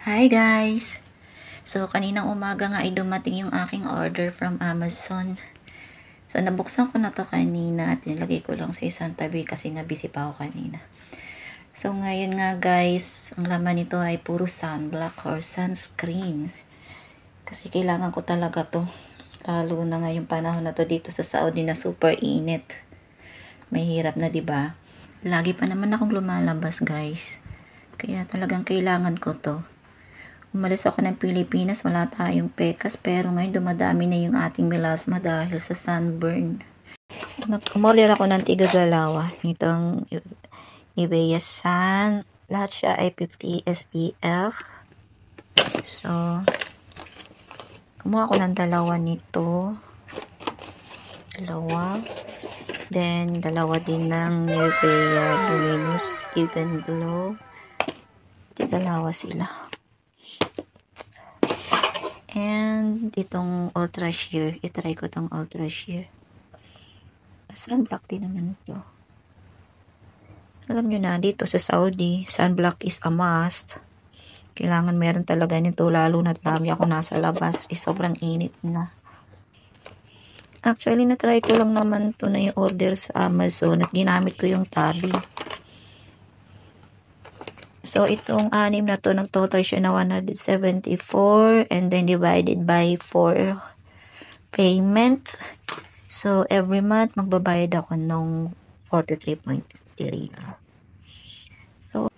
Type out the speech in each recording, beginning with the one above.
Hi guys! So, kaninang umaga nga ay dumating yung aking order from Amazon. So, nabuksan ko na to kanina at nilagay ko lang sa isang tabi kasi nga busy pa ako kanina. So, ngayon nga guys, ang laman nito ay puro sunblock or sunscreen. Kasi kailangan ko talaga to. Lalo na ngayong panahon na to dito sa Saudi na super init. Mahirap na, 'di ba? Lagi pa naman akong lumalabas guys. Kaya talagang kailangan ko to. Umalis ako ng Pilipinas, wala tayong pekas, pero ngayon dumadami na yung ating melasma dahil sa sunburn. Umorder ako ng tigagalawa. Itong Nivea Sun. Lahat siya ay 50 SPF. So, kumuha ako ng dalawa nito. Dalawa. Then, dalawa din ng Nivea Luminous Even Glow. Tigalawa sila. And itong Ultra Sheer. Itry ko itong Ultra Sheer. Sunblock din naman ito. Alam nyo na, dito sa Saudi, sunblock is a must. Kailangan meron talaga nito, lalo na lagi ako nasa labas. Sobrang init na. Actually, natry ko lang naman ito na yung order sa Amazon at ginamit ko yung tabi. So, itong anim na to, nag-total siya na 174 and then divided by 4 payment. So, every month, magbabayad ako ng 43.3. So,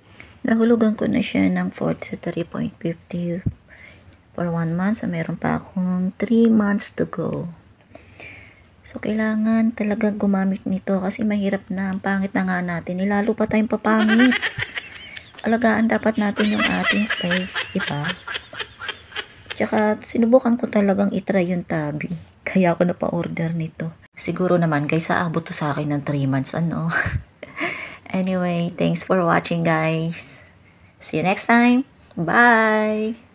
nahulugan ko na siya ng 43.50 for 1 month. So, meron pa akong 3 months to go. So, kailangan talaga gumamit nito kasi mahirap na. Ang pangit na nga natin. Lalo pa tayong papangit. Alagaan dapat natin yung ating face, diba? Tsaka, sinubukan ko talagang itry yung tabi. Kaya ako napa-order nito. Siguro naman, guys, aabot to sa akin ng 3 months, ano? Anyway, thanks for watching, guys. See you next time. Bye!